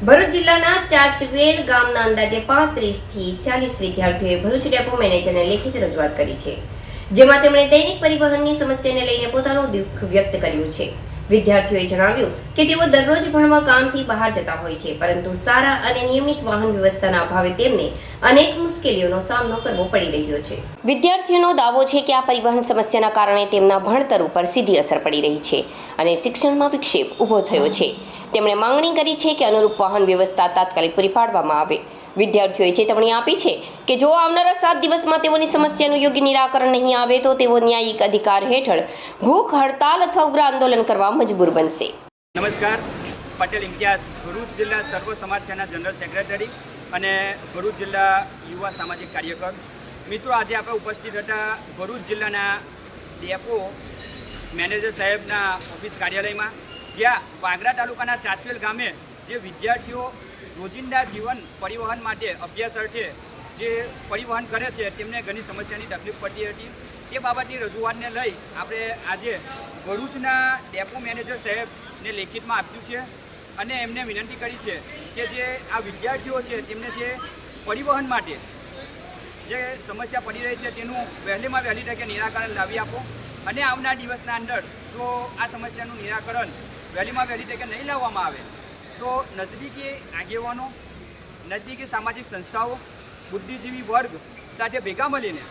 ભરૂચ જિલ્લાના ચાચવેલ ગામના અંદાજે 35 થી 40 વિદ્યાર્થીઓએ ભરૂચ ડેપો મેનેજરને લેખિત રજૂઆત કરી છે, જેમાં તેમણે દૈનિક પરિવહનની સમસ્યાને લઈને પોતાનું દુઃખ વ્યક્ત કર્યું છે। વિદ્યાર્થીઓએ જણાવ્યું કે તેઓ દરરોજ ભણવા ગામથી બહાર જતા હોય છે, પરંતુ સારા અને નિયમિત વાહન વ્યવસ્થાના અભાવે તેમને અનેક મુશ્કેલીઓનો સામનો કરવો પડી રહ્યો છે। વિદ્યાર્થીઓનો દાવો છે કે આ પરિવહન સમસ્યાના કારણે તેમના ભણતર ઉપર સીધી અસર પડી રહી છે અને શિક્ષણમાં વિક્ષેપ ઊભો થયો છે। તેમણે માંગણી કરી છે કે અનુરૂપ વાહન વ્યવસ્થા તાત્કાલિક પૂરી પાડવામાં આવે। વિદ્યાર્થીઓએ ચેતવણી આપી છે કે જો આવનારા 7 દિવસમાં તેઓની સમસ્યાનું યોગ્ય નિરાકરણ નહીં આવે તો તેઓ ન્યાયિક અધિકાર હેઠળ ભૂખ હડતાલ અથવા ઉગ્ર આંદોલન કરવા મજબૂર બનશે। નમસ્કાર, પટેલ ઇમ્તિયાઝ, ભરૂચ જિલ્લા સર્વ સમાજ સેના જનરલ સેક્રેટરી અને ભરૂચ જિલ્લા યુવા સામાજિક કાર્યકર। મિત્રો, આજે આપણે ઉપસ્થિત હતા ભરૂચ જિલ્લાના ડેપો મેનેજર સાહેબના ઓફિસ કાર્યાલયમાં, જ્યાં વાગરા તાલુકાના ચાચવેલ ગામે જે વિદ્યાર્થીઓ રોજિંદા જીવન પરિવહન માટે અભ્યાસ અર્થે જે પરિવહન કરે છે તેમને ઘણી સમસ્યાની તકલીફ પડતી હતી। તે બાબતની રજૂઆતને લઈ આપણે આજે ભરૂચના ડેપો મેનેજર સાહેબને લેખિતમાં આપ્યું છે અને એમને વિનંતી કરી છે કે જે આ વિદ્યાર્થીઓ છે તેમને જે પરિવહન માટે જે સમસ્યા પડી રહી છે તેનું વહેલીમાં વહેલી તકે નિરાકરણ લાવી આપો અને આવનાર દિવસના અંદર જો આ સમસ્યાનું નિરાકરણ વહેલીમાં વહેલી તકે નહીં લાવવામાં આવે તો નજદીકી આગેવાનો, નજદીકી સામાજિક સંસ્થાઓ, બુદ્ધિજીવી વર્ગ સાથે ભેગા મળીને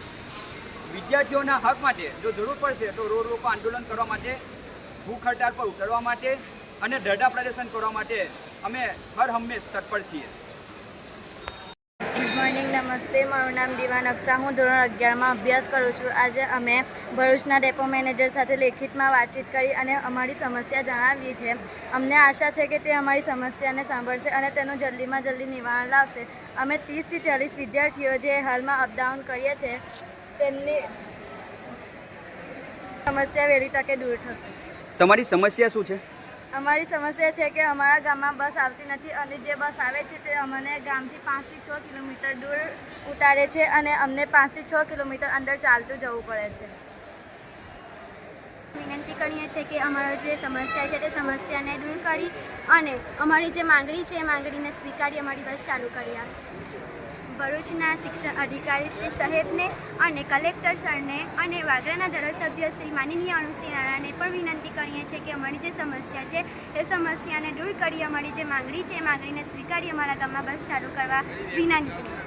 વિદ્યાર્થીઓના હક માટે જો જરૂર પડશે તો રોડ રોકો આંદોલન કરવા માટે, ભૂખ હડતાળ પર ઉતરવા માટે અને ધરણા પ્રદર્શન કરવા માટે અમે હર હંમેશ તત્પર છીએ। ગુડ મોર્નિંગ, નમસ્તે। મારું નામ દીવાન અક્ષા, હું ધોરણ 11માં અભ્યાસ કરું છું। આજે અમે ભરૂચના ડેપો મેનેજર સાથે લેખિતમાં વાતચીત કરી અને અમારી સમસ્યા જણાવી છે। અમને આશા છે કે તે અમારી સમસ્યાને સાંભળશે અને તેનું જલ્દીમાં જલ્દી નિવારણ લાવશે। અમે 30 થી 40 વિદ્યાર્થીઓ જે હાલમાં અપડાઉન કરીએ છીએ તેમની સમસ્યા વહેલી તકે દૂર થશે। તમારી સમસ્યા શું છે? અમારી સમસ્યા છે કે અમારા ગામમાં બસ આવતી નથી અને જે બસ આવે છે તે અમને ગામથી 5 થી 6 કિલોમીટર દૂર ઉતારે છે અને અમને 5 થી 6 કિલોમીટર અંદર ચાલતું જવું પડે છે। વિનંતી કરીએ છીએ કે અમારો જે સમસ્યા છે તે સમસ્યાને દૂર કરી અને અમારી જે માંગણી છે એ માંગણીને સ્વીકારી અમારી બસ ચાલુ કરી આપશે। ભરૂચના શિક્ષણ અધિકારી શ્રી સાહેબને અને કલેક્ટર સરને અને વાગરાના ધારાસભ્ય શ્રી માનનીય અનુશ્રી રાણાને પણ વિનંતી કરીએ છીએ કે અમારી જે સમસ્યા છે એ સમસ્યાને દૂર કરી અમારી જે માંગણી છે એ માંગણીને સ્વીકારી અમારા ગામમાં બસ ચાલુ કરવા વિનંતી।